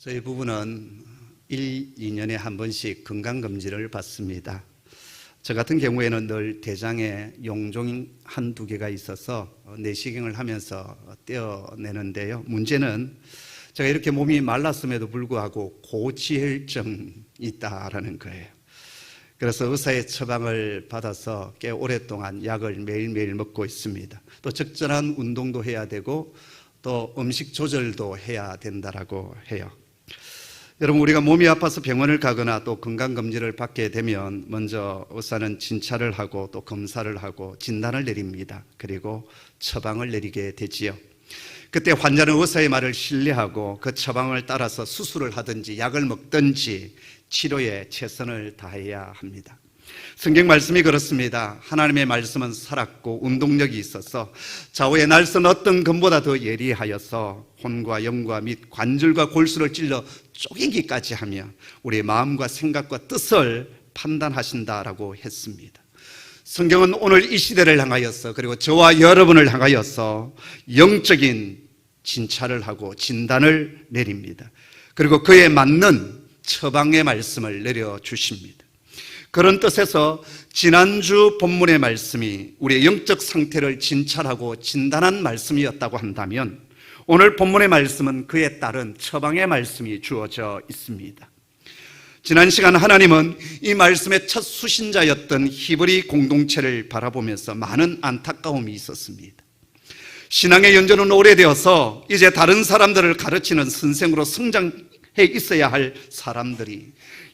저희 부부는 1, 2년에 한 번씩 건강검진을 받습니다. 저 같은 경우에는 늘 대장에 용종이 한두 개가 있어서 내시경을 하면서 떼어내는데요. 문제는 제가 이렇게 몸이 말랐음에도 불구하고 고지혈증이 있다라는 거예요. 그래서 의사의 처방을 받아서 꽤 오랫동안 약을 매일매일 먹고 있습니다. 또 적절한 운동도 해야 되고 또 음식 조절도 해야 된다라고 해요. 여러분, 우리가 몸이 아파서 병원을 가거나 또 건강검진을 받게 되면 먼저 의사는 진찰을 하고 또 검사를 하고 진단을 내립니다. 그리고 처방을 내리게 되지요. 그때 환자는 의사의 말을 신뢰하고 그 처방을 따라서 수술을 하든지 약을 먹든지 치료에 최선을 다해야 합니다. 성경 말씀이 그렇습니다. 하나님의 말씀은 살았고 운동력이 있어서 좌우의 날선 어떤 검보다 더 예리하여서 혼과 영과 및 관절과 골수를 찔러 쪼개기까지 하며 우리의 마음과 생각과 뜻을 판단하신다라고 했습니다. 성경은 오늘 이 시대를 향하여서 그리고 저와 여러분을 향하여서 영적인 진찰을 하고 진단을 내립니다. 그리고 그에 맞는 처방의 말씀을 내려주십니다. 그런 뜻에서 지난주 본문의 말씀이 우리의 영적 상태를 진찰하고 진단한 말씀이었다고 한다면 오늘 본문의 말씀은 그에 따른 처방의 말씀이 주어져 있습니다. 지난 시간 하나님은 이 말씀의 첫 수신자였던 히브리 공동체를 바라보면서 많은 안타까움이 있었습니다. 신앙의 연조는 오래되어서 이제 다른 사람들을 가르치는 선생으로 성장해 있어야 할 사람들이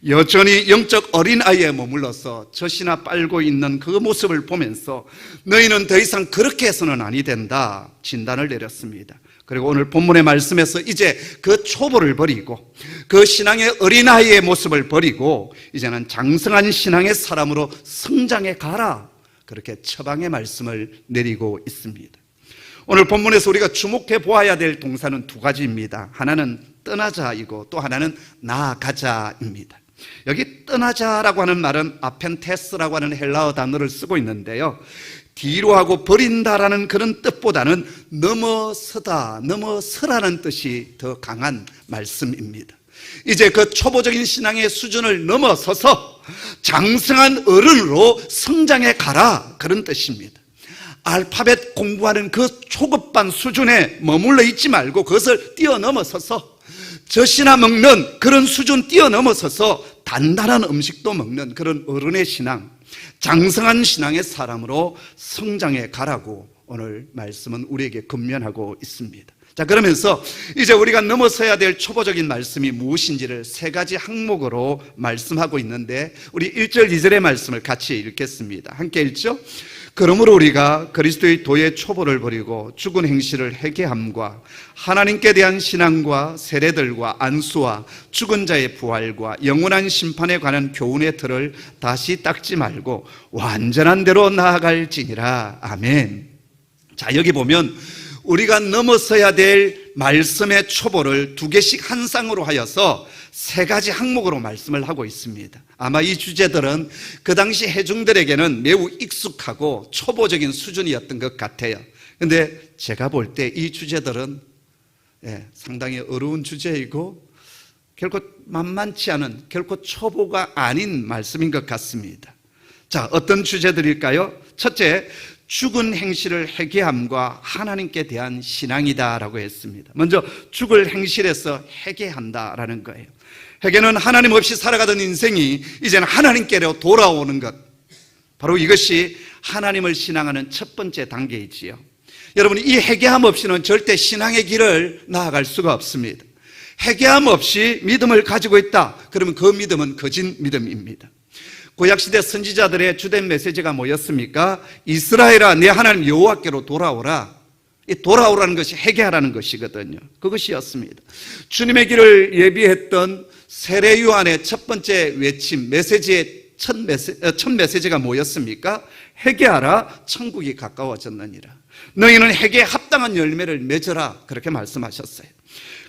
여전히 영적 어린아이에 머물러서 젖이나 빨고 있는 그 모습을 보면서 너희는 더 이상 그렇게 해서는 아니 된다 진단을 내렸습니다. 그리고 오늘 본문의 말씀에서 이제 그 초보를 버리고 그 신앙의 어린아이의 모습을 버리고 이제는 장성한 신앙의 사람으로 성장해 가라, 그렇게 처방의 말씀을 내리고 있습니다. 오늘 본문에서 우리가 주목해 보아야 될 동사는 두 가지입니다. 하나는 떠나자이고 또 하나는 나아가자입니다. 여기 떠나자라고 하는 말은 아펜테스라고 하는 헬라어 단어를 쓰고 있는데요, 뒤로 하고 버린다라는 그런 뜻보다는 넘어서다, 넘어서라는 뜻이 더 강한 말씀입니다. 이제 그 초보적인 신앙의 수준을 넘어서서 장성한 어른으로 성장해 가라, 그런 뜻입니다. 알파벳 공부하는 그 초급반 수준에 머물러 있지 말고 그것을 뛰어넘어서서 젖이나 먹는 그런 수준 뛰어넘어서서 단단한 음식도 먹는 그런 어른의 신앙, 장성한 신앙의 사람으로 성장해 가라고 오늘 말씀은 우리에게 권면하고 있습니다. 자, 그러면서 이제 우리가 넘어서야 될 초보적인 말씀이 무엇인지를 세 가지 항목으로 말씀하고 있는데 우리 1절, 2절의 말씀을 같이 읽겠습니다. 함께 읽죠? 그러므로 우리가 그리스도의 도의 초보를 버리고 죽은 행실을 회개함과 하나님께 대한 신앙과 세례들과 안수와 죽은 자의 부활과 영원한 심판에 관한 교훈의 틀을 다시 닦지 말고 완전한 대로 나아갈지니라. 아멘. 자, 여기 보면 우리가 넘어서야 될 말씀의 초보를 두 개씩 한 쌍으로 하여서 세 가지 항목으로 말씀을 하고 있습니다. 아마 이 주제들은 그 당시 회중들에게는 매우 익숙하고 초보적인 수준이었던 것 같아요. 그런데 제가 볼 때 이 주제들은 상당히 어려운 주제이고 결코 만만치 않은, 결코 초보가 아닌 말씀인 것 같습니다. 자, 어떤 주제들일까요? 첫째, 죽은 행실을 회개함과 하나님께 대한 신앙이다라고 했습니다. 먼저 죽을 행실에서 회개한다라는 거예요. 회개는 하나님 없이 살아가던 인생이 이제는 하나님께로 돌아오는 것, 바로 이것이 하나님을 신앙하는 첫 번째 단계이지요. 여러분, 이 회개함 없이는 절대 신앙의 길을 나아갈 수가 없습니다. 회개함 없이 믿음을 가지고 있다, 그러면 그 믿음은 거짓 믿음입니다. 구약시대 선지자들의 주된 메시지가 뭐였습니까? 이스라엘아, 내 하나님 여호와께로 돌아오라. 이 돌아오라는 것이 회개하라는 것이거든요. 그것이었습니다. 주님의 길을 예비했던 세례 요한의 첫 번째 외침, 메시지의 첫 메시지가 뭐였습니까? 회개하라, 천국이 가까워졌느니라. 너희는 회개에 합당한 열매를 맺어라, 그렇게 말씀하셨어요.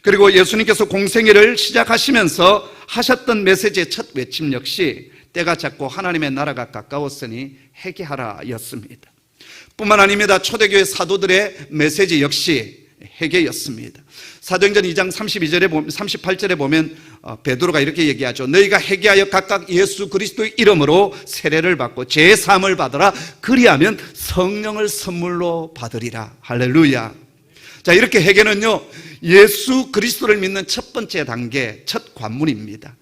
그리고 예수님께서 공생애를 시작하시면서 하셨던 메시지의 첫 외침 역시 때가 찼고 하나님의 나라가 가까웠으니 회개하라 였습니다. 뿐만 아닙니다. 초대교회 사도들의 메시지 역시 회개였습니다. 사도행전 2장 38절에 보면 베드로가 이렇게 얘기하죠. 너희가 회개하여 각각 예수 그리스도의 이름으로 세례를 받고 제사함을 받으라. 그리하면 성령을 선물로 받으리라. 할렐루야. 자, 이렇게 회개는요, 예수 그리스도를 믿는 첫 번째 단계, 첫 관문입니다.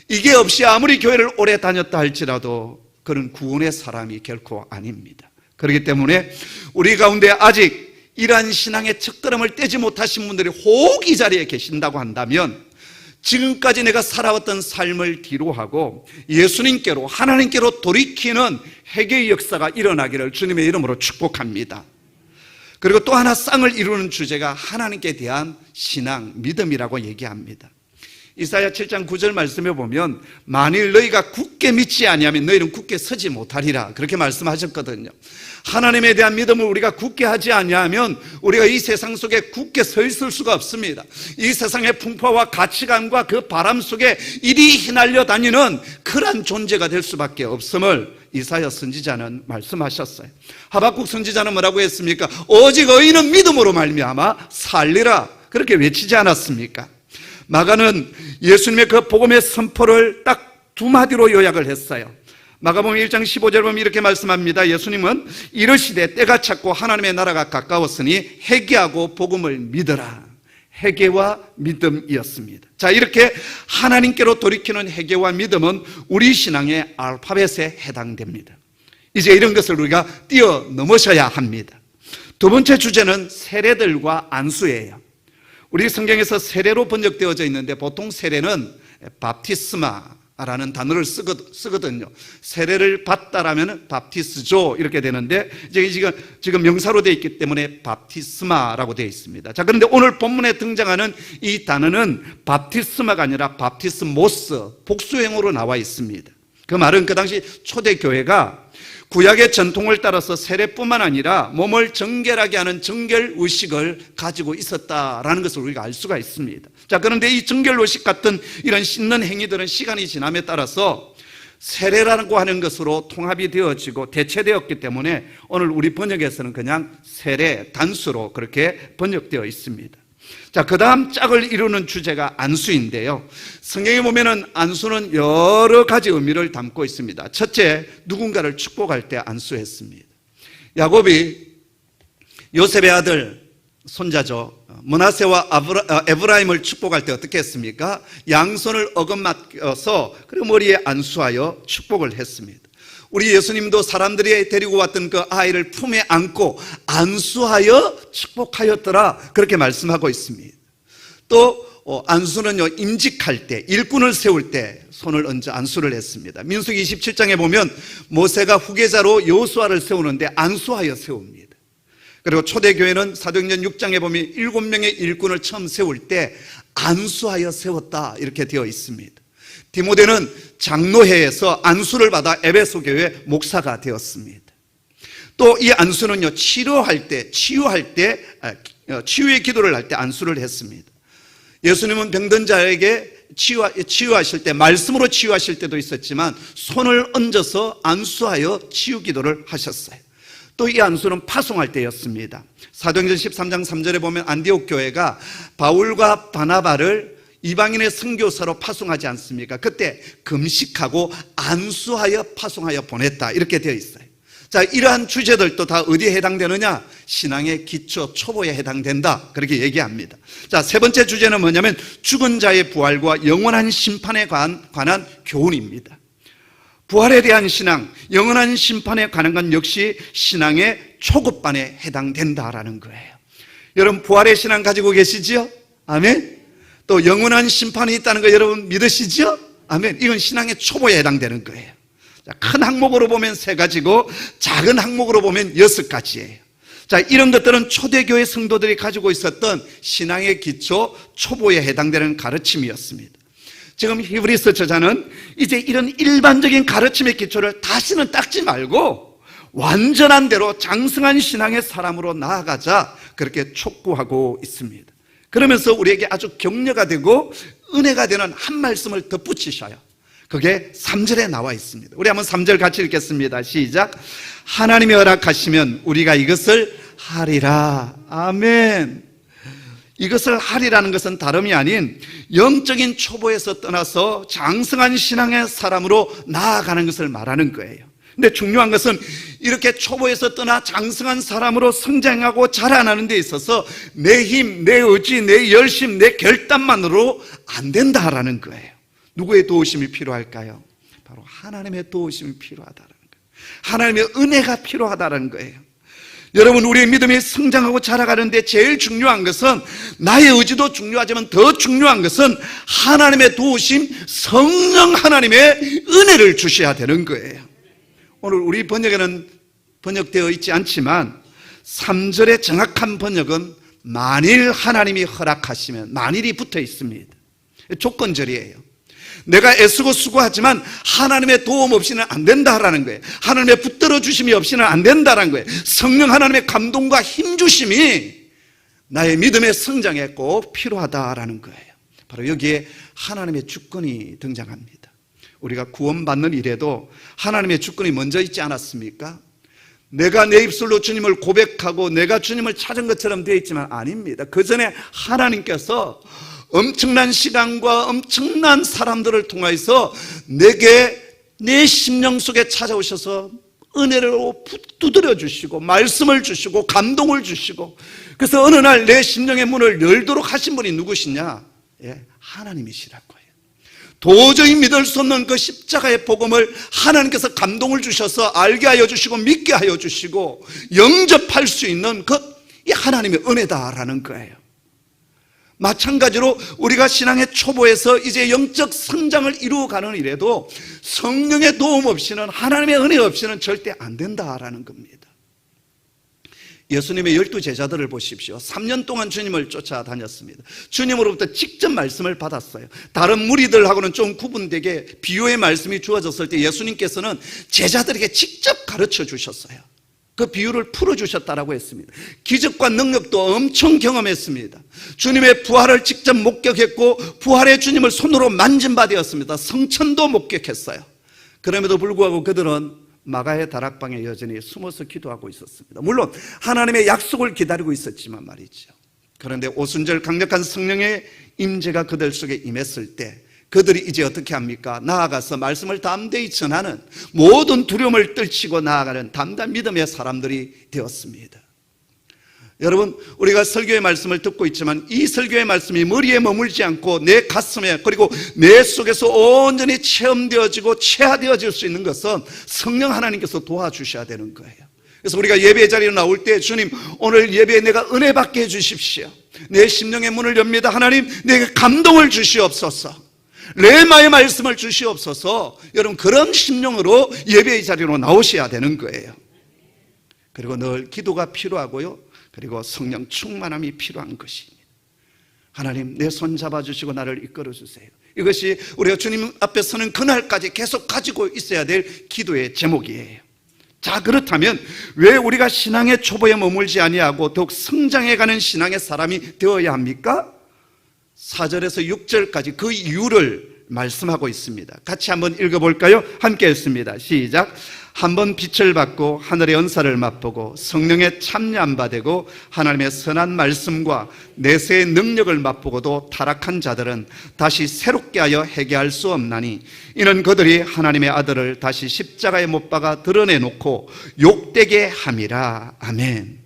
이게 없이 아무리 교회를 오래 다녔다 할지라도 그는 구원의 사람이 결코 아닙니다. 그렇기 때문에 우리 가운데 아직 이러한 신앙의 첫걸음을 떼지 못하신 분들이 혹 이 자리에 계신다고 한다면, 지금까지 내가 살아왔던 삶을 뒤로하고 예수님께로, 하나님께로 돌이키는 회개의 역사가 일어나기를 주님의 이름으로 축복합니다. 그리고 또 하나 쌍을 이루는 주제가 하나님께 대한 신앙, 믿음이라고 얘기합니다. 이사야 7장 9절 말씀에 보면 만일 너희가 굳게 믿지 아니하면 너희는 굳게 서지 못하리라, 그렇게 말씀하셨거든요. 하나님에 대한 믿음을 우리가 굳게 하지 아니하면 우리가 이 세상 속에 굳게 서 있을 수가 없습니다. 이 세상의 풍파와 가치관과 그 바람 속에 이리 휘날려 다니는 그러한 존재가 될 수밖에 없음을 이사야 선지자는 말씀하셨어요. 하박국 선지자는 뭐라고 했습니까? 오직 의인은 믿음으로 말미암아 살리라, 그렇게 외치지 않았습니까? 마가는 예수님의 그 복음의 선포를 딱 두 마디로 요약을 했어요. 마가복음 1장 15절 보면 이렇게 말씀합니다. 예수님은 이르시되 때가 찼고 하나님의 나라가 가까웠으니 회개하고 복음을 믿어라. 회개와 믿음이었습니다. 자, 이렇게 하나님께로 돌이키는 회개와 믿음은 우리 신앙의 알파벳에 해당됩니다. 이제 이런 것을 우리가 뛰어넘으셔야 합니다. 두 번째 주제는 세례들과 안수예요. 우리 성경에서 세례로 번역되어져 있는데 보통 세례는 밥티스마라는 단어를 쓰거든요. 세례를 받다라면 밥티스조 이렇게 되는데 이제 지금 명사로 되어 있기 때문에 밥티스마라고 되어 있습니다. 자, 그런데 오늘 본문에 등장하는 이 단어는 밥티스마가 아니라 밥티스모스, 복수형으로 나와 있습니다. 그 말은 그 당시 초대교회가 구약의 전통을 따라서 세례뿐만 아니라 몸을 정결하게 하는 정결의식을 가지고 있었다라는 것을 우리가 알 수가 있습니다. 자, 그런데 이 정결의식 같은 이런 씻는 행위들은 시간이 지남에 따라서 세례라고 하는 것으로 통합이 되어지고 대체되었기 때문에 오늘 우리 번역에서는 그냥 세례 단수로 그렇게 번역되어 있습니다. 자, 그 다음 짝을 이루는 주제가 안수인데요. 성경에 보면은 안수는 여러 가지 의미를 담고 있습니다. 첫째, 누군가를 축복할 때 안수했습니다. 야곱이 요셉의 아들 손자죠, 므낫세와 에브라임을 축복할 때 어떻게 했습니까? 양손을 어긋맞춰서 그리고 머리에 안수하여 축복을 했습니다. 우리 예수님도 사람들이 데리고 왔던 그 아이를 품에 안고 안수하여 축복하였더라, 그렇게 말씀하고 있습니다. 또 안수는요, 임직할 때, 일꾼을 세울 때 손을 얹어 안수를 했습니다. 민수기 27장에 보면 모세가 후계자로 여호수아를 세우는데 안수하여 세웁니다. 그리고 초대교회는 사도행전 6장에 보면 7명의 일꾼을 처음 세울 때 안수하여 세웠다, 이렇게 되어 있습니다. 디모데는 장로회에서 안수를 받아 에베소 교회 목사가 되었습니다. 또 이 안수는요, 치유할 때 치유의 기도를 할 때 안수를 했습니다. 예수님은 병든 자에게 치유하실 때 말씀으로 치유하실 때도 있었지만 손을 얹어서 안수하여 치유 기도를 하셨어요. 또 이 안수는 파송할 때였습니다. 사도행전 13장 3절에 보면 안디옥 교회가 바울과 바나바를 이방인의 선교사로 파송하지 않습니까? 그때 금식하고 안수하여 파송하여 보냈다, 이렇게 되어 있어요. 자, 이러한 주제들도 다 어디에 해당되느냐? 신앙의 기초, 초보에 해당된다, 그렇게 얘기합니다. 자, 세 번째 주제는 뭐냐면 죽은 자의 부활과 영원한 심판에 관한 교훈입니다. 부활에 대한 신앙, 영원한 심판에 관한 건 역시 신앙의 초급반에 해당된다라는 거예요. 여러분, 부활의 신앙 가지고 계시지요? 아멘. 또 영원한 심판이 있다는 거 여러분 믿으시죠? 아멘. 이건 신앙의 초보에 해당되는 거예요. 자, 큰 항목으로 보면 3가지고 작은 항목으로 보면 6가지예요. 자, 이런 것들은 초대교회 성도들이 가지고 있었던 신앙의 기초, 초보에 해당되는 가르침이었습니다. 지금 히브리서 저자는 이제 이런 일반적인 가르침의 기초를 다시는 닦지 말고 완전한 대로 장성한 신앙의 사람으로 나아가자, 그렇게 촉구하고 있습니다. 그러면서 우리에게 아주 격려가 되고 은혜가 되는 한 말씀을 덧붙이셔요. 그게 3절에 나와 있습니다. 우리 한번 3절 같이 읽겠습니다. 시작. 하나님이 허락하시면 우리가 이것을 하리라. 아멘. 이것을 하리라는 것은 다름이 아닌 영적인 초보에서 떠나서 장성한 신앙의 사람으로 나아가는 것을 말하는 거예요. 근데 중요한 것은 이렇게 초보에서 떠나 장성한 사람으로 성장하고 자라나는 데 있어서 내 힘, 내 의지, 내 열심, 내 결단만으로 안 된다라는 거예요. 누구의 도우심이 필요할까요? 바로 하나님의 도우심이 필요하다는 거예요. 하나님의 은혜가 필요하다는 거예요. 여러분, 우리의 믿음이 성장하고 자라가는데 제일 중요한 것은, 나의 의지도 중요하지만 더 중요한 것은 하나님의 도우심, 성령 하나님의 은혜를 주셔야 되는 거예요. 오늘 우리 번역에는 번역되어 있지 않지만 3절의 정확한 번역은 만일 하나님이 허락하시면, 만일이 붙어 있습니다. 조건절이에요. 내가 애쓰고 수고하지만 하나님의 도움 없이는 안 된다라는 거예요. 하나님의 붙들어 주심이 없이는 안 된다라는 거예요. 성령 하나님의 감동과 힘 주심이 나의 믿음의 성장에 꼭 필요하다라는 거예요. 바로 여기에 하나님의 주권이 등장합니다. 우리가 구원받는 일에도 하나님의 주권이 먼저 있지 않았습니까? 내가 내 입술로 주님을 고백하고 내가 주님을 찾은 것처럼 되어 있지만 아닙니다. 그 전에 하나님께서 엄청난 시간과 엄청난 사람들을 통해서 내게 내 심령 속에 찾아오셔서 은혜로 두드려 주시고 말씀을 주시고 감동을 주시고, 그래서 어느 날 내 심령의 문을 열도록 하신 분이 누구시냐? 하나님이시라고요. 도저히 믿을 수 없는 그 십자가의 복음을 하나님께서 감동을 주셔서 알게 하여 주시고 믿게 하여 주시고 영접할 수 있는 이 하나님의 은혜다라는 거예요. 마찬가지로 우리가 신앙의 초보에서 이제 영적 성장을 이루어가는 일에도 성령의 도움 없이는, 하나님의 은혜 없이는 절대 안 된다라는 겁니다. 예수님의 12제자들을 보십시오. 3년 동안 주님을 쫓아다녔습니다. 주님으로부터 직접 말씀을 받았어요. 다른 무리들하고는 좀 구분되게 비유의 말씀이 주어졌을 때 예수님께서는 제자들에게 직접 가르쳐 주셨어요. 그 비유를 풀어주셨다라고 했습니다. 기적과 능력도 엄청 경험했습니다. 주님의 부활을 직접 목격했고 부활의 주님을 손으로 만진 바 되었습니다. 성천도 목격했어요. 그럼에도 불구하고 그들은 마가의 다락방에 여전히 숨어서 기도하고 있었습니다. 물론 하나님의 약속을 기다리고 있었지만 말이죠. 그런데 오순절 강력한 성령의 임재가 그들 속에 임했을 때 그들이 이제 어떻게 합니까? 나아가서 말씀을 담대히 전하는, 모든 두려움을 떨치고 나아가는 담대한 믿음의 사람들이 되었습니다. 여러분, 우리가 설교의 말씀을 듣고 있지만 이 설교의 말씀이 머리에 머물지 않고 내 가슴에, 그리고 내 속에서 온전히 체험되어지고 체화되어질 수 있는 것은 성령 하나님께서 도와주셔야 되는 거예요. 그래서 우리가 예배 자리로 나올 때, 주님, 오늘 예배에 내가 은혜 받게 해주십시오. 내 심령의 문을 엽니다. 하나님, 내게 감동을 주시옵소서. 레마의 말씀을 주시옵소서. 여러분, 그런 심령으로 예배의 자리로 나오셔야 되는 거예요. 그리고 늘 기도가 필요하고요, 그리고 성령 충만함이 필요한 것입니다. 하나님, 내 손 잡아주시고 나를 이끌어 주세요. 이것이 우리가 주님 앞에 서는 그날까지 계속 가지고 있어야 될 기도의 제목이에요. 자, 그렇다면 왜 우리가 신앙의 초보에 머물지 아니하고 더욱 성장해가는 신앙의 사람이 되어야 합니까? 4절에서 6절까지 그 이유를 말씀하고 있습니다. 같이 한번 읽어볼까요? 함께 읽습니다. 시작. 한번 빛을 받고 하늘의 은사를 맛보고 성령에 참여한 바 되고 하나님의 선한 말씀과 내세의 능력을 맛보고도 타락한 자들은 다시 새롭게 하여 회개할 수 없나니, 이는 그들이 하나님의 아들을 다시 십자가에 못 박아 드러내놓고 욕되게 함이라. 아멘.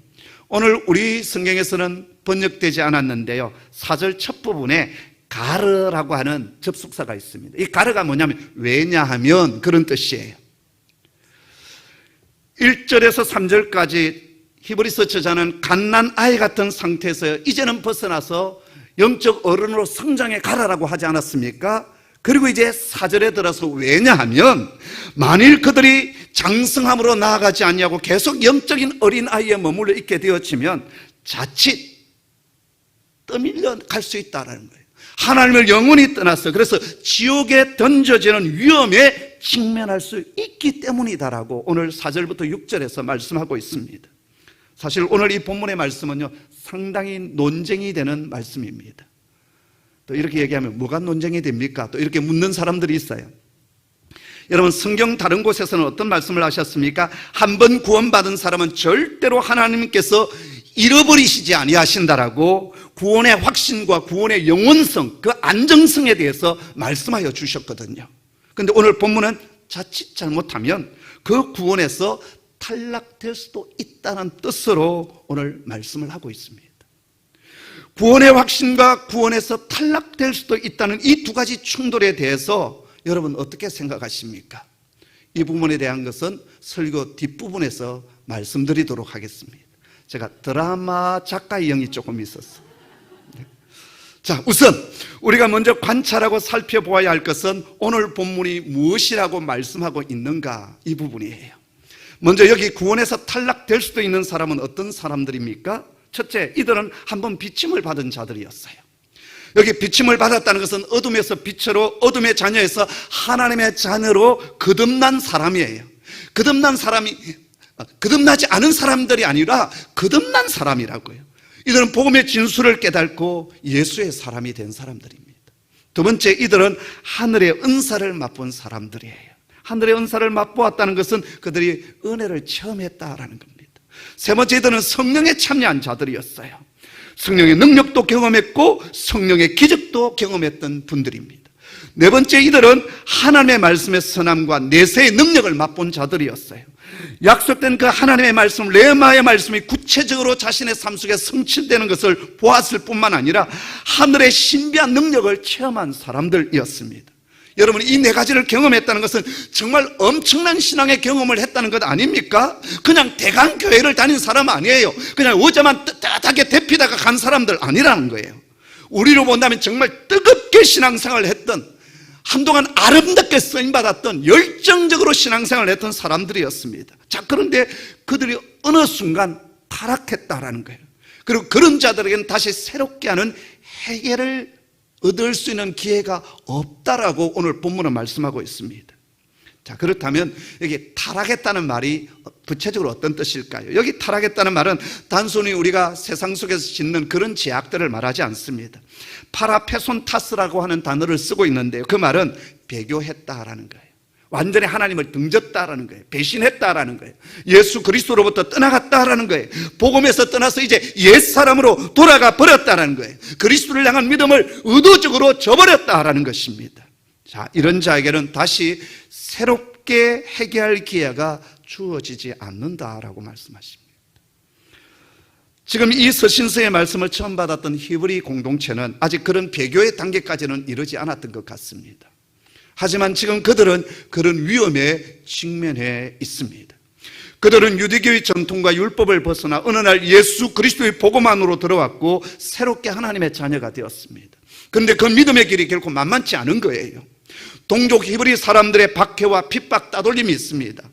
오늘 우리 성경에서는 번역되지 않았는데요, 4절 첫 부분에 가르라고 하는 접속사가 있습니다. 이 가르가 뭐냐면 왜냐하면 그런 뜻이에요. 1절에서 3절까지 히브리서 저자는 갓난 아이 같은 상태에서 이제는 벗어나서 영적 어른으로 성장해 가라라고 하지 않았습니까? 그리고 이제 4절에 들어서 왜냐하면 만일 그들이 장성함으로 나아가지 않냐고 계속 영적인 어린아이에 머물러 있게 되어지면 자칫 떠밀려 갈 수 있다는 거예요. 하나님을 영원히 떠났어. 그래서 지옥에 던져지는 위험에 직면할 수 있기 때문이다라고 오늘 4절부터 6절에서 말씀하고 있습니다. 사실 오늘 이 본문의 말씀은요, 상당히 논쟁이 되는 말씀입니다. 또 이렇게 얘기하면 뭐가 논쟁이 됩니까? 또 이렇게 묻는 사람들이 있어요. 여러분, 성경 다른 곳에서는 어떤 말씀을 하셨습니까? 한 번 구원받은 사람은 절대로 하나님께서 잃어버리시지 아니하신다라고, 구원의 확신과 구원의 영원성, 그 안정성에 대해서 말씀하여 주셨거든요. 그런데 오늘 본문은 자칫 잘못하면 그 구원에서 탈락될 수도 있다는 뜻으로 오늘 말씀을 하고 있습니다. 구원의 확신과 구원에서 탈락될 수도 있다는 이 두 가지 충돌에 대해서 여러분 어떻게 생각하십니까? 이 부분에 대한 것은 설교 뒷부분에서 말씀드리도록 하겠습니다. 제가 드라마 작가의 영이 조금 있었어요. 자, 우선 우리가 먼저 관찰하고 살펴보아야 할 것은 오늘 본문이 무엇이라고 말씀하고 있는가, 이 부분이에요. 먼저 여기 구원에서 탈락될 수도 있는 사람은 어떤 사람들입니까? 첫째, 이들은 한번 비침을 받은 자들이었어요. 여기 비침을 받았다는 것은 어둠에서 빛으로, 어둠의 자녀에서 하나님의 자녀로 거듭난 사람이에요. 거듭나지 않은 사람들이 아니라 거듭난 사람이라고요. 이들은 복음의 진수를 깨닫고 예수의 사람이 된 사람들입니다. 두 번째, 이들은 하늘의 은사를 맛본 사람들이에요. 하늘의 은사를 맛보았다는 것은 그들이 은혜를 체험했다라는 겁니다. 세 번째, 이들은 성령에 참여한 자들이었어요. 성령의 능력도 경험했고 성령의 기적도 경험했던 분들입니다. 네 번째, 이들은 하나님의 말씀의 선함과 내세의 능력을 맛본 자들이었어요. 약속된 그 하나님의 말씀, 레마의 말씀이 구체적으로 자신의 삶 속에 성취되는 것을 보았을 뿐만 아니라 하늘의 신비한 능력을 체험한 사람들이었습니다. 여러분, 이 네 가지를 경험했다는 것은 정말 엄청난 신앙의 경험을 했다는 것 아닙니까? 그냥 대강 교회를 다닌 사람 아니에요. 그냥 어제만 뜨뜻하게 데피다가 간 사람들 아니라는 거예요. 우리로 본다면 정말 뜨겁게 신앙생활을 했던, 한동안 아름답게 쓰임받았던, 열정적으로 신앙생활을 했던 사람들이었습니다. 자, 그런데 그들이 어느 순간 타락했다라는 거예요. 그리고 그런 자들에게는 다시 새롭게 하는 해결을 얻을 수 있는 기회가 없다라고 오늘 본문은 말씀하고 있습니다. 자, 그렇다면 여기 타락했다는 말이 구체적으로 어떤 뜻일까요? 여기 타락했다는 말은 단순히 우리가 세상 속에서 짓는 그런 제약들을 말하지 않습니다. 파라페손타스라고 하는 단어를 쓰고 있는데요, 그 말은 배교했다라는 거예요. 완전히 하나님을 등졌다라는 거예요. 배신했다라는 거예요. 예수 그리스도로부터 떠나갔다라는 거예요. 복음에서 떠나서 이제 옛사람으로 돌아가 버렸다라는 거예요. 그리스도를 향한 믿음을 의도적으로 저버렸다라는 것입니다. 자, 이런 자에게는 다시 새롭게 회개할 기회가 주어지지 않는다라고 말씀하십니다. 지금 이 서신서의 말씀을 처음 받았던 히브리 공동체는 아직 그런 배교의 단계까지는 이르지 않았던 것 같습니다. 하지만 지금 그들은 그런 위험에 직면해 있습니다. 그들은 유대교의 전통과 율법을 벗어나 어느 날 예수 그리스도의 복음 안으로 들어왔고 새롭게 하나님의 자녀가 되었습니다. 그런데 그 믿음의 길이 결코 만만치 않은 거예요. 동족 히브리 사람들의 박해와 핍박, 따돌림이 있습니다.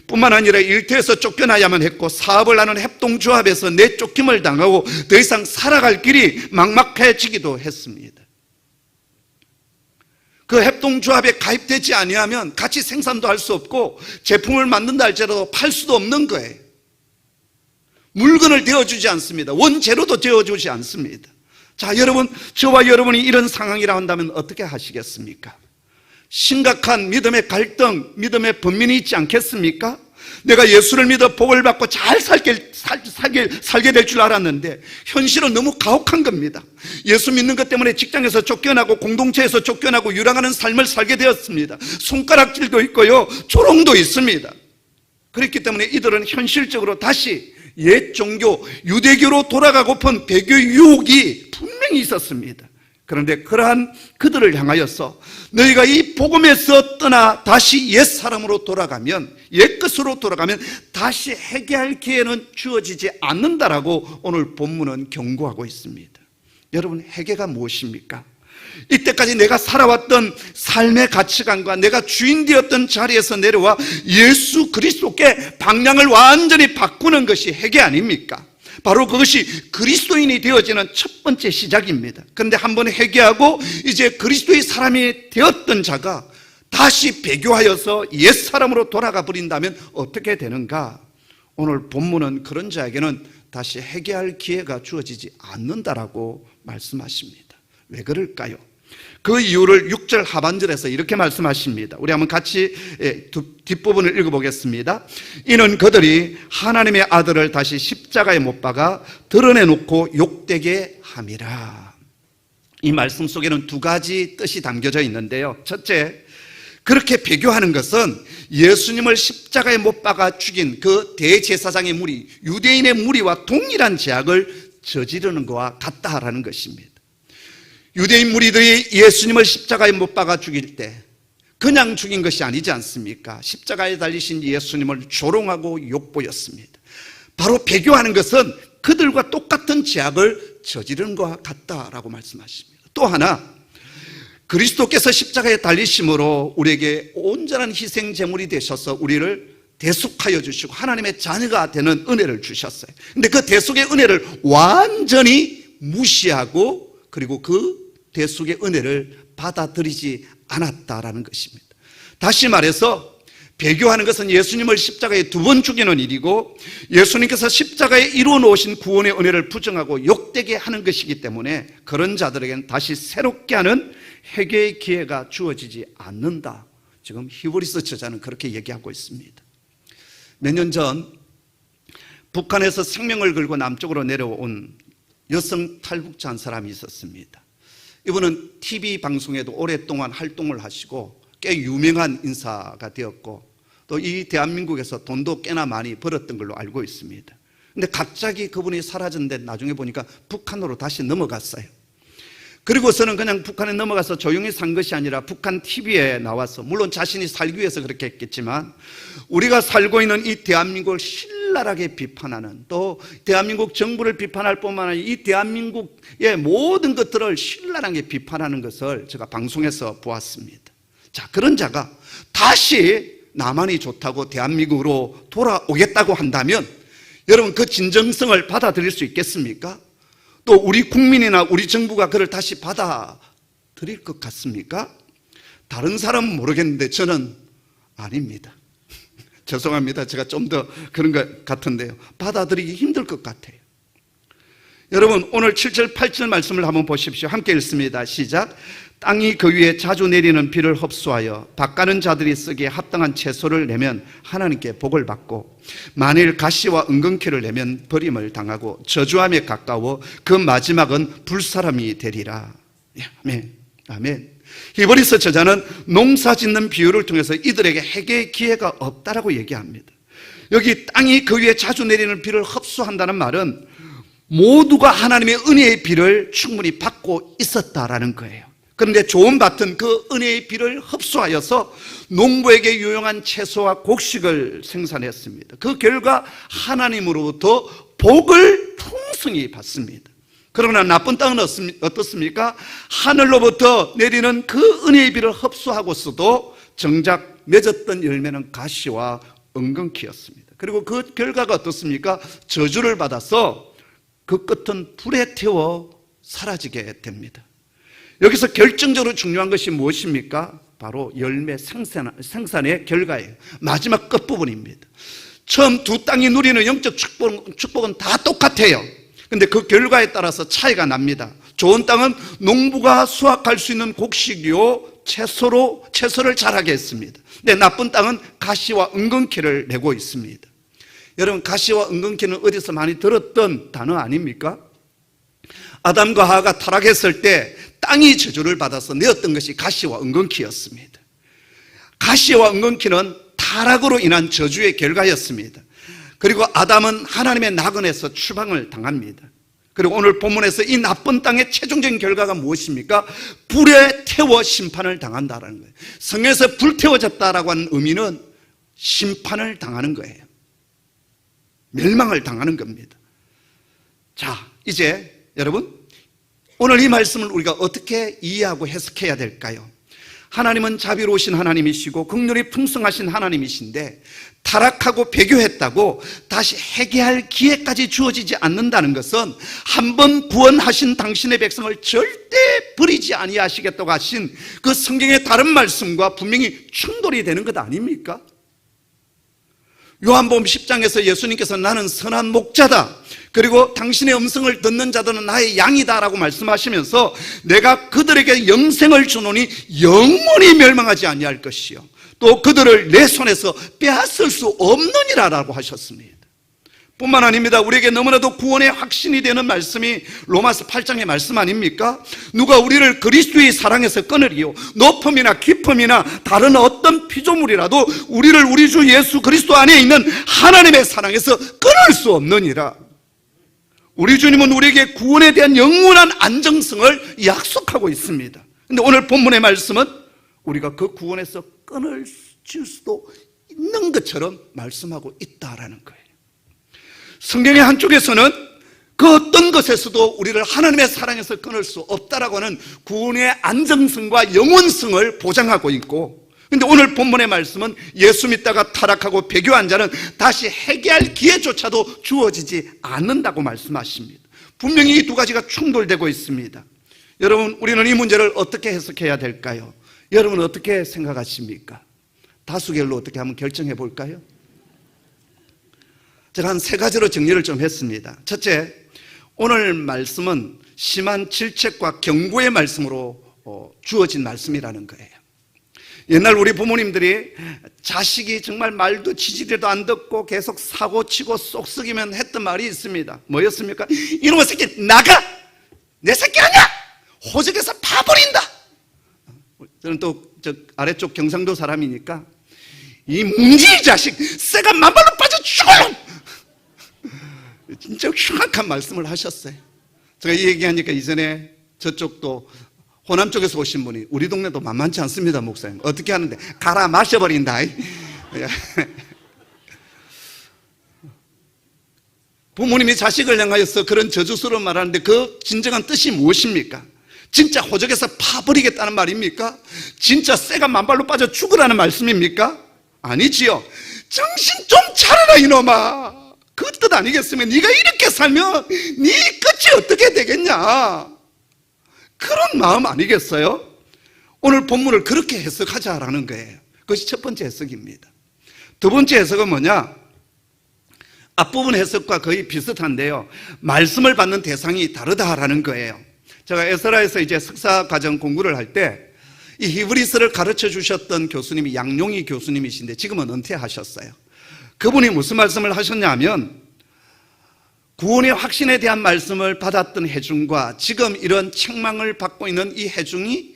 뿐만 아니라 일터에서 쫓겨나야만 했고 사업을 하는 협동조합에서 내쫓김을 당하고 더 이상 살아갈 길이 막막해지기도 했습니다. 그 협동조합에 가입되지 아니하면 같이 생산도 할 수 없고 제품을 만든다 할지라도 팔 수도 없는 거예요. 물건을 되어주지 않습니다. 원재료도 되어주지 않습니다. 자, 여러분, 저와 여러분이 이런 상황이라 한다면 어떻게 하시겠습니까? 심각한 믿음의 갈등, 믿음의 번민이 있지 않겠습니까? 내가 예수를 믿어 복을 받고 잘 살게 될 줄 알았는데 현실은 너무 가혹한 겁니다. 예수 믿는 것 때문에 직장에서 쫓겨나고 공동체에서 쫓겨나고 유랑하는 삶을 살게 되었습니다. 손가락질도 있고요, 조롱도 있습니다. 그렇기 때문에 이들은 현실적으로 다시 옛 종교 유대교로 돌아가고픈 배교 유혹이 분명히 있었습니다. 그런데 그러한 그들을 향하여서 너희가 이 복음에서 떠나 다시 옛사람으로 돌아가면, 옛것으로 돌아가면 다시 회개할 기회는 주어지지 않는다라고 오늘 본문은 경고하고 있습니다. 여러분, 회개가 무엇입니까? 이때까지 내가 살아왔던 삶의 가치관과 내가 주인 되었던 자리에서 내려와 예수 그리스도께 방향을 완전히 바꾸는 것이 회개 아닙니까? 바로 그것이 그리스도인이 되어지는 첫 번째 시작입니다. 그런데 한번 회개하고 이제 그리스도의 사람이 되었던 자가 다시 배교하여서 옛사람으로 돌아가 버린다면 어떻게 되는가? 오늘 본문은 그런 자에게는 다시 회개할 기회가 주어지지 않는다라고 말씀하십니다. 왜 그럴까요? 그 이유를 6절 하반절에서 이렇게 말씀하십니다. 우리 한번 같이 뒷부분을 읽어보겠습니다. 이는 그들이 하나님의 아들을 다시 십자가에 못 박아 드러내놓고 욕되게 함이라. 이 말씀 속에는 두 가지 뜻이 담겨져 있는데요. 첫째, 그렇게 배교하는 것은 예수님을 십자가에 못 박아 죽인 그 대제사장의 무리, 유대인의 무리와 동일한 죄악을 저지르는 것과 같다라는 것입니다. 유대인 무리들이 예수님을 십자가에 못 박아 죽일 때 그냥 죽인 것이 아니지 않습니까? 십자가에 달리신 예수님을 조롱하고 욕보였습니다. 바로 배교하는 것은 그들과 똑같은 죄악을 저지르는 것과 같다라고 말씀하십니다. 또 하나, 그리스도께서 십자가에 달리심으로 우리에게 온전한 희생 제물이 되셔서 우리를 대속하여 주시고 하나님의 자녀가 되는 은혜를 주셨어요. 근데 그 대속의 은혜를 완전히 무시하고 그리고 그 대속의 은혜를 받아들이지 않았다라는 것입니다. 다시 말해서 배교하는 것은 예수님을 십자가에 두 번 죽이는 일이고 예수님께서 십자가에 이루어 놓으신 구원의 은혜를 부정하고 욕되게 하는 것이기 때문에 그런 자들에게는 다시 새롭게 하는 회개의 기회가 주어지지 않는다. 지금 히브리서 저자는 그렇게 얘기하고 있습니다. 몇 년 전 북한에서 생명을 걸고 남쪽으로 내려온 여성 탈북자 한 사람이 있었습니다. 이분은 TV 방송에도 오랫동안 활동을 하시고 꽤 유명한 인사가 되었고 또 이 대한민국에서 돈도 꽤나 많이 벌었던 걸로 알고 있습니다. 근데 갑자기 그분이 사라졌는데 나중에 보니까 북한으로 다시 넘어갔어요. 그리고서는 그냥 북한에 넘어가서 조용히 산 것이 아니라 북한 TV에 나와서 물론 자신이 살기 위해서 그렇게 했겠지만 우리가 살고 있는 이 대한민국을 신랄하게 비판하는 또 대한민국 정부를 비판할 뿐만 아니라 이 대한민국의 모든 것들을 신랄하게 비판하는 것을 제가 방송에서 보았습니다. 자, 그런 자가 다시 남한이 좋다고 대한민국으로 돌아오겠다고 한다면 여러분 그 진정성을 받아들일 수 있겠습니까? 또 우리 국민이나 우리 정부가 그를 다시 받아들일 것 같습니까? 다른 사람은 모르겠는데 저는 아닙니다. 죄송합니다. 제가 좀 더 그런 것 같은데요. 받아들이기 힘들 것 같아요. 여러분 오늘 7절 8절 말씀을 한번 보십시오. 함께 읽습니다. 시작. 땅이 그 위에 자주 내리는 비를 흡수하여 밭가는 자들이 쓰기에 합당한 채소를 내면 하나님께 복을 받고 만일 가시와 은근키를 내면 버림을 당하고 저주함에 가까워 그 마지막은 불사람이 되리라. 아멘. 아멘. 히브리서 저자는 농사 짓는 비유를 통해서 이들에게 회개의 기회가 없다라고 얘기합니다. 여기 땅이 그 위에 자주 내리는 비를 흡수한다는 말은 모두가 하나님의 은혜의 비를 충분히 받고 있었다라는 거예요. 그런데 좋은 밭은 그 은혜의 비를 흡수하여서 농부에게 유용한 채소와 곡식을 생산했습니다. 그 결과 하나님으로부터 복을 풍성히 받습니다. 그러나 나쁜 땅은 어떻습니까? 하늘로부터 내리는 그 은혜의 비를 흡수하고서도 정작 맺었던 열매는 가시와 은근키였습니다. 그리고 그 결과가 어떻습니까? 저주를 받아서 그 끝은 불에 태워 사라지게 됩니다. 여기서 결정적으로 중요한 것이 무엇입니까? 바로 열매 생산의 결과예요. 마지막 끝부분입니다. 처음 두 땅이 누리는 영적 축복은 다 똑같아요. 근데 그 결과에 따라서 차이가 납니다. 좋은 땅은 농부가 수확할 수 있는 곡식이요 채소를 자라게 했습니다. 근데 나쁜 땅은 가시와 은근키를 내고 있습니다. 여러분 가시와 은근키는 어디서 많이 들었던 단어 아닙니까? 아담과 하와가 타락했을 때 땅이 저주를 받아서 내었던 것이 가시와 은근키였습니다. 가시와 은근키는 타락으로 인한 저주의 결과였습니다. 그리고 아담은 하나님의 낙원에서 추방을 당합니다. 그리고 오늘 본문에서 이 나쁜 땅의 최종적인 결과가 무엇입니까? 불에 태워 심판을 당한다는 거예요. 성에서 불태워졌다라고 하는 의미는 심판을 당하는 거예요. 멸망을 당하는 겁니다. 자, 이제 여러분 오늘 이 말씀을 우리가 어떻게 이해하고 해석해야 될까요? 하나님은 자비로우신 하나님이시고 긍휼이 풍성하신 하나님이신데 타락하고 배교했다고 다시 회개할 기회까지 주어지지 않는다는 것은 한번 구원하신 당신의 백성을 절대 버리지 아니하시겠다고 하신 그 성경의 다른 말씀과 분명히 충돌이 되는 것 아닙니까? 요한복음 10장에서 예수님께서 나는 선한 목자다, 그리고 당신의 음성을 듣는 자들은 나의 양이다라고 말씀하시면서 내가 그들에게 영생을 주노니 영원히 멸망하지 아니할 것이요 또 그들을 내 손에서 빼앗을 수 없느니라라고 하셨습니다. 뿐만 아닙니다. 우리에게 너무나도 구원의 확신이 되는 말씀이 로마서 8장의 말씀 아닙니까? 누가 우리를 그리스도의 사랑에서 끊으리요 높음이나 깊음이나 다른 어떤 피조물이라도 우리를 우리 주 예수 그리스도 안에 있는 하나님의 사랑에서 끊을 수 없느니라. 우리 주님은 우리에게 구원에 대한 영원한 안정성을 약속하고 있습니다. 그런데 오늘 본문의 말씀은 우리가 그 구원에서 끊을 수도 있는 것처럼 말씀하고 있다라는 거예요. 성경의 한쪽에서는 그 어떤 것에서도 우리를 하나님의 사랑에서 끊을 수 없다라고 하는 구원의 안정성과 영원성을 보장하고 있고, 그런데 오늘 본문의 말씀은 예수 믿다가 타락하고 배교한 자는 다시 회개할 기회조차도 주어지지 않는다고 말씀하십니다. 분명히 이 두 가지가 충돌되고 있습니다. 여러분, 우리는 이 문제를 어떻게 해석해야 될까요? 여러분은 어떻게 생각하십니까? 다수결로 어떻게 한번 결정해 볼까요? 제가 한 세 가지로 정리를 좀 했습니다. 첫째, 오늘 말씀은 심한 질책과 경고의 말씀으로 주어진 말씀이라는 거예요. 옛날 우리 부모님들이 자식이 정말 말도 지지리도 안 듣고 계속 사고치고 쏙썩이면 했던 말이 있습니다. 뭐였습니까? 이놈의 새끼 나가! 내 새끼 아니야! 호적에서 파버린다! 저는 또 저 아래쪽 경상도 사람이니까 이 뭉지 자식 쇠가 만발로 빠져 죽어요! 진짜 흉악한 말씀을 하셨어요. 제가 이 얘기하니까 이전에 저쪽도 호남 쪽에서 오신 분이 우리 동네도 만만치 않습니다, 목사님. 어떻게 하는데? 갈아 마셔버린다. 부모님이 자식을 향하여서 그런 저주스러운 말을 하는데 그 진정한 뜻이 무엇입니까? 진짜 호적에서 파버리겠다는 말입니까? 진짜 쇠가 만발로 빠져 죽으라는 말씀입니까? 아니지요. 정신 좀 차려라 이놈아. 그 뜻 아니겠으면 네가 이렇게 살면 네 끝이 어떻게 되겠냐, 그런 마음 아니겠어요? 오늘 본문을 그렇게 해석하자라는 거예요. 그것이 첫 번째 해석입니다. 두 번째 해석은 뭐냐? 앞부분 해석과 거의 비슷한데요, 말씀을 받는 대상이 다르다라는 거예요. 제가 에스라에서 이제 석사과정 공부를 할 때 이 히브리서를 가르쳐 주셨던 교수님이 양용희 교수님이신데 지금은 은퇴하셨어요. 그분이 무슨 말씀을 하셨냐면, 구원의 확신에 대한 말씀을 받았던 회중과 지금 이런 책망을 받고 있는 이 회중이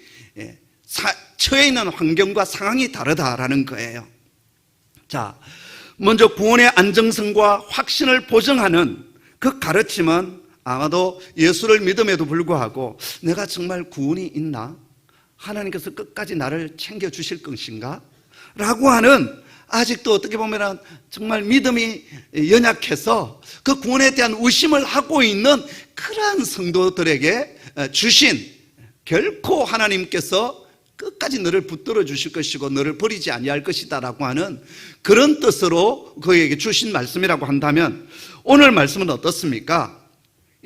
처해 있는 환경과 상황이 다르다라는 거예요. 자, 먼저 구원의 안정성과 확신을 보증하는 그 가르침은 아마도 예수를 믿음에도 불구하고 내가 정말 구원이 있나? 하나님께서 끝까지 나를 챙겨주실 것인가? 라고 하는, 아직도 어떻게 보면 정말 믿음이 연약해서 그 구원에 대한 의심을 하고 있는 그러한 성도들에게 주신, 결코 하나님께서 끝까지 너를 붙들어 주실 것이고 너를 버리지 아니할 것이다 라고 하는 그런 뜻으로 그에게 주신 말씀이라고 한다면, 오늘 말씀은 어떻습니까?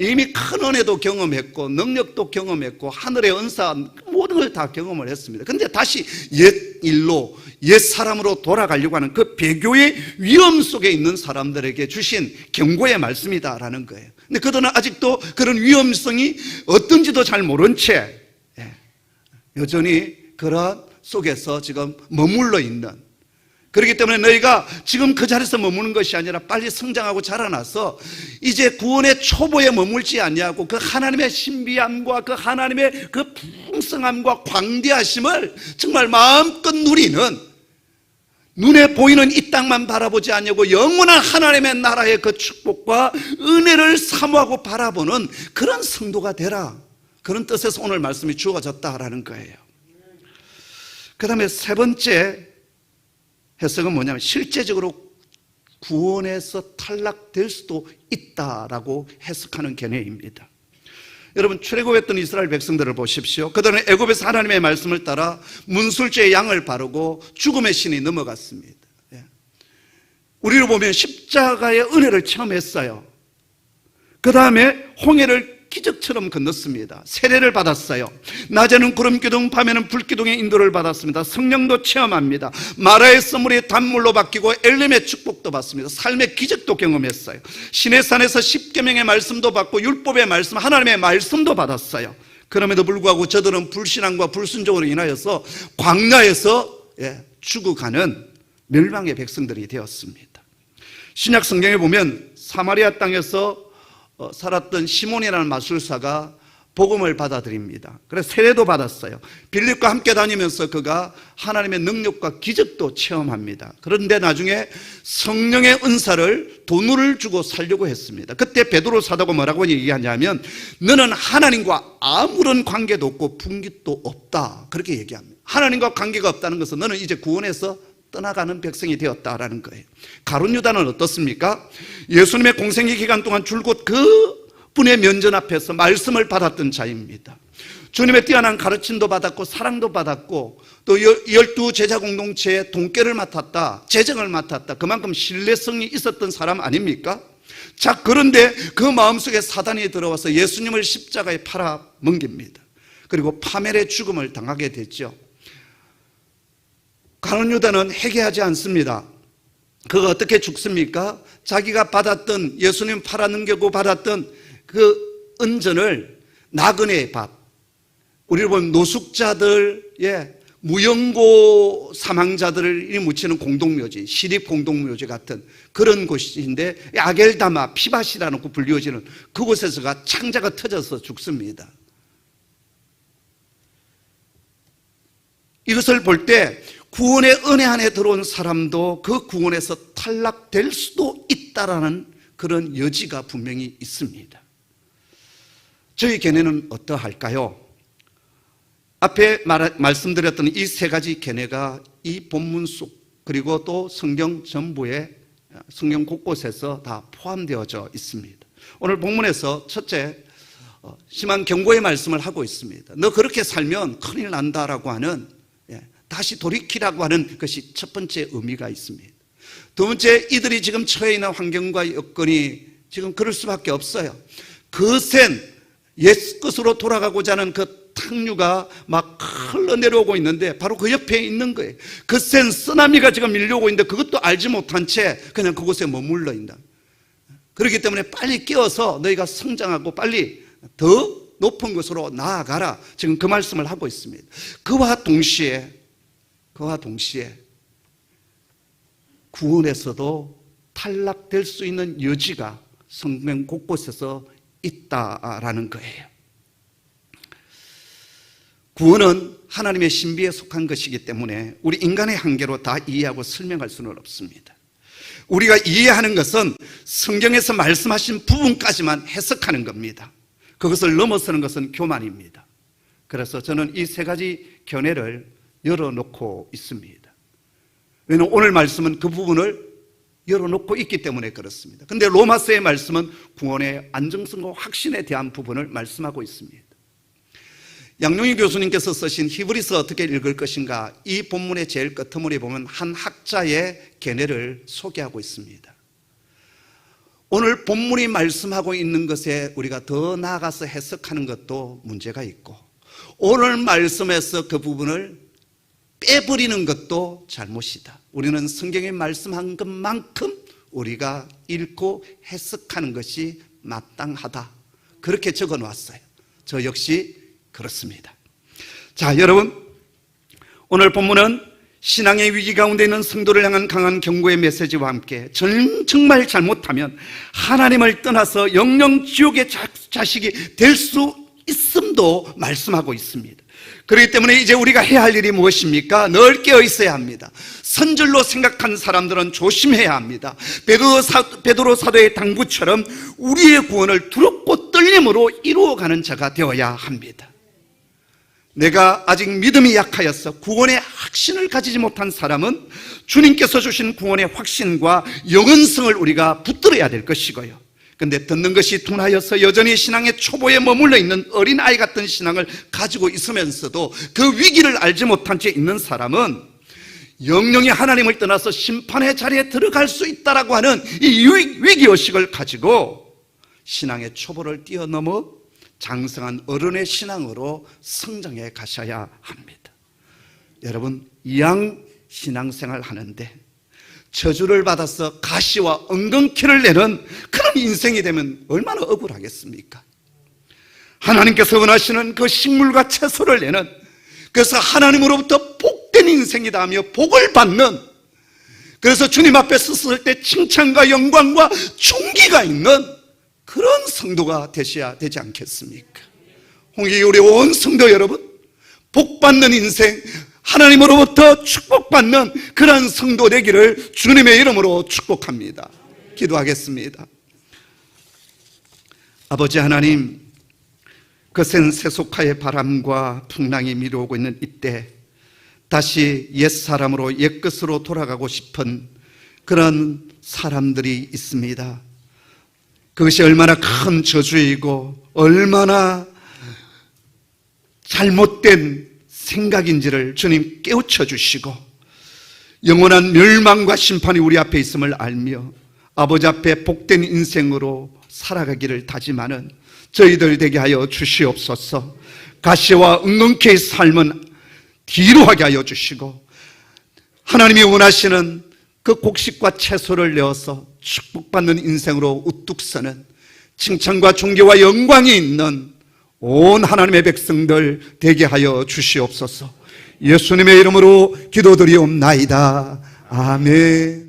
이미 큰 은혜도 경험했고 능력도 경험했고 하늘의 은사 모든 걸 다 경험을 했습니다. 그런데 다시 옛 일로 옛 사람으로 돌아가려고 하는 그 배교의 위험 속에 있는 사람들에게 주신 경고의 말씀이다라는 거예요. 근데 그들은 아직도 그런 위험성이 어떤지도 잘 모른 채 여전히 그런 속에서 지금 머물러 있는, 그렇기 때문에 너희가 지금 그 자리에서 머무는 것이 아니라 빨리 성장하고 자라나서 이제 구원의 초보에 머물지 아니하고 그 하나님의 신비함과 그 하나님의 그 풍성함과 광대하심을 정말 마음껏 누리는, 눈에 보이는 이 땅만 바라보지 아니하고 영원한 하나님의 나라의 그 축복과 은혜를 사모하고 바라보는 그런 성도가 되라, 그런 뜻에서 오늘 말씀이 주어졌다라는 거예요. 그 다음에 세 번째 해석은 뭐냐면, 실제적으로 구원에서 탈락될 수도 있다라고 해석하는 견해입니다. 여러분, 출애굽했던 이스라엘 백성들을 보십시오. 그들은 애굽에서 하나님의 말씀을 따라 문술주의 양을 바르고 죽음의 신이 넘어갔습니다. 우리로 보면 십자가의 은혜를 체험했어요. 그 다음에 홍해를 기적처럼 건넜습니다. 세례를 받았어요. 낮에는 구름기둥, 밤에는 불기둥의 인도를 받았습니다. 성령도 체험합니다. 마라의 선물이 단물로 바뀌고 엘림의 축복도 받습니다. 삶의 기적도 경험했어요. 시내산에서 십계명의 말씀도 받고 율법의 말씀, 하나님의 말씀도 받았어요. 그럼에도 불구하고 저들은 불신앙과 불순종으로 인하여서 광야에서 죽어가는 멸망의 백성들이 되었습니다. 신약 성경에 보면 사마리아 땅에서 살았던 시몬이라는 마술사가 복음을 받아들입니다. 그래서 세례도 받았어요. 빌립과 함께 다니면서 그가 하나님의 능력과 기적도 체험합니다. 그런데 나중에 성령의 은사를 돈을 주고 살려고 했습니다. 그때 베드로 사도가 뭐라고 얘기하냐면 너는 하나님과 아무런 관계도 없고 분깃도 없다, 그렇게 얘기합니다. 하나님과 관계가 없다는 것은 너는 이제 구원에서 떠나가는 백성이 되었다라는 거예요. 가룟 유다는 어떻습니까? 예수님의 공생애 기간 동안 줄곧 그 분의 면전 앞에서 말씀을 받았던 자입니다. 주님의 뛰어난 가르침도 받았고 사랑도 받았고 또 12 제자 공동체의 동계를 맡았다, 재정을 맡았다. 그만큼 신뢰성이 있었던 사람 아닙니까? 자, 그런데 그 마음속에 사단이 들어와서 예수님을 십자가에 팔아넘깁니다. 그리고 파멸의 죽음을 당하게 됐죠. 가룟 유다는 회개하지 않습니다. 그가 어떻게 죽습니까? 자기가 받았던, 예수님 팔아넘기고 받았던 그 은전을 나그네의 밭, 우리를 보면 노숙자들의 무연고 사망자들을 묻히는 공동묘지, 시립 공동묘지 같은 그런 곳인데 아겔다마, 피밭이라는 곳 불리워지는 그곳에서가 창자가 터져서 죽습니다. 이것을 볼 때 구원의 은혜 안에 들어온 사람도 그 구원에서 탈락될 수도 있다라는 그런 여지가 분명히 있습니다. 저희 견해는 어떠할까요? 앞에 말씀드렸던 이 세 가지 견해가 이 본문 속 그리고 또 성경 전부에, 성경 곳곳에서 다 포함되어져 있습니다. 오늘 본문에서 첫째, 심한 경고의 말씀을 하고 있습니다. 너 그렇게 살면 큰일 난다라고 하는, 다시 돌이키라고 하는 것이 첫 번째 의미가 있습니다. 두 번째, 이들이 지금 처해 있는 환경과 여건이 지금 그럴 수밖에 없어요. 거센 옛 것으로 돌아가고자 하는 그 탕류가 막 흘러내려오고 있는데 바로 그 옆에 있는 거예요. 거센 쓰나미가 지금 밀려오고 있는데 그것도 알지 못한 채 그냥 그곳에 머물러 있다. 그렇기 때문에 빨리 깨어서 너희가 성장하고 빨리 더 높은 곳으로 나아가라, 지금 그 말씀을 하고 있습니다. 그와 동시에 구원에서도 탈락될 수 있는 여지가 성경 곳곳에서 있다라는 거예요. 구원은 하나님의 신비에 속한 것이기 때문에 우리 인간의 한계로 다 이해하고 설명할 수는 없습니다. 우리가 이해하는 것은 성경에서 말씀하신 부분까지만 해석하는 겁니다. 그것을 넘어서는 것은 교만입니다. 그래서 저는 이 세 가지 견해를 열어놓고 있습니다. 왜냐하면 오늘 말씀은 그 부분을 열어놓고 있기 때문에 그렇습니다. 그런데 로마서의 말씀은 구원의 안정성과 확신에 대한 부분을 말씀하고 있습니다. 양용희 교수님께서 쓰신 히브리서 어떻게 읽을 것인가, 이 본문의 제일 끝머리에 보면 한 학자의 견해를 소개하고 있습니다. 오늘 본문이 말씀하고 있는 것에 우리가 더 나아가서 해석하는 것도 문제가 있고, 오늘 말씀에서 그 부분을 빼버리는 것도 잘못이다. 우리는 성경에 말씀한 것만큼 우리가 읽고 해석하는 것이 마땅하다, 그렇게 적어 놨어요. 저 역시 그렇습니다. 자, 여러분, 오늘 본문은 신앙의 위기 가운데 있는 성도를 향한 강한 경고의 메시지와 함께 정말 잘못하면 하나님을 떠나서 영영 지옥의 자식이 될 수 있음도 말씀하고 있습니다. 그렇기 때문에 이제 우리가 해야 할 일이 무엇입니까? 늘 깨어 있어야 합니다. 선줄로 생각한 사람들은 조심해야 합니다. 베드로 사도의 당부처럼 우리의 구원을 두렵고 떨림으로 이루어가는 자가 되어야 합니다. 내가 아직 믿음이 약하여서 구원의 확신을 가지지 못한 사람은 주님께서 주신 구원의 확신과 영원성을 우리가 붙들어야 될 것이고요. 그런데 듣는 것이 둔하여서 여전히 신앙의 초보에 머물러 있는 어린아이 같은 신앙을 가지고 있으면서도 그 위기를 알지 못한 채 있는 사람은 영영이 하나님을 떠나서 심판의 자리에 들어갈 수 있다라고 하는 이 위기의식을 가지고 신앙의 초보를 뛰어넘어 장성한 어른의 신앙으로 성장해 가셔야 합니다. 여러분, 이왕 신앙생활 하는데 저주를 받아서 가시와 엉겅퀴를 내는 그런 인생이 되면 얼마나 억울하겠습니까? 하나님께서 원하시는 그 식물과 채소를 내는, 그래서 하나님으로부터 복된 인생이다 하며 복을 받는, 그래서 주님 앞에 섰을 때 칭찬과 영광과 존귀가 있는 그런 성도가 되셔야 되지 않겠습니까? 홍익 우리 온 성도 여러분, 복받는 인생, 하나님으로부터 축복받는 그런 성도 되기를 주님의 이름으로 축복합니다. 기도하겠습니다. 아버지 하나님, 거센 세속화의 바람과 풍랑이 밀어오고 있는 이때 다시 옛사람으로 옛것으로 돌아가고 싶은 그런 사람들이 있습니다. 그것이 얼마나 큰 저주이고 얼마나 잘못된 생각인지를 주님 깨우쳐 주시고 영원한 멸망과 심판이 우리 앞에 있음을 알며 아버지 앞에 복된 인생으로 살아가기를 다짐하는 저희들 되게 하여 주시옵소서. 가시와 엉겅퀴의 삶은 뒤로 하게 하여 주시고 하나님이 원하시는 그 곡식과 채소를 내어서 축복받는 인생으로 우뚝 서는 칭찬과 존귀와 영광이 있는 온 하나님의 백성들 되게 하여 주시옵소서. 예수님의 이름으로 기도드리옵나이다. 아멘.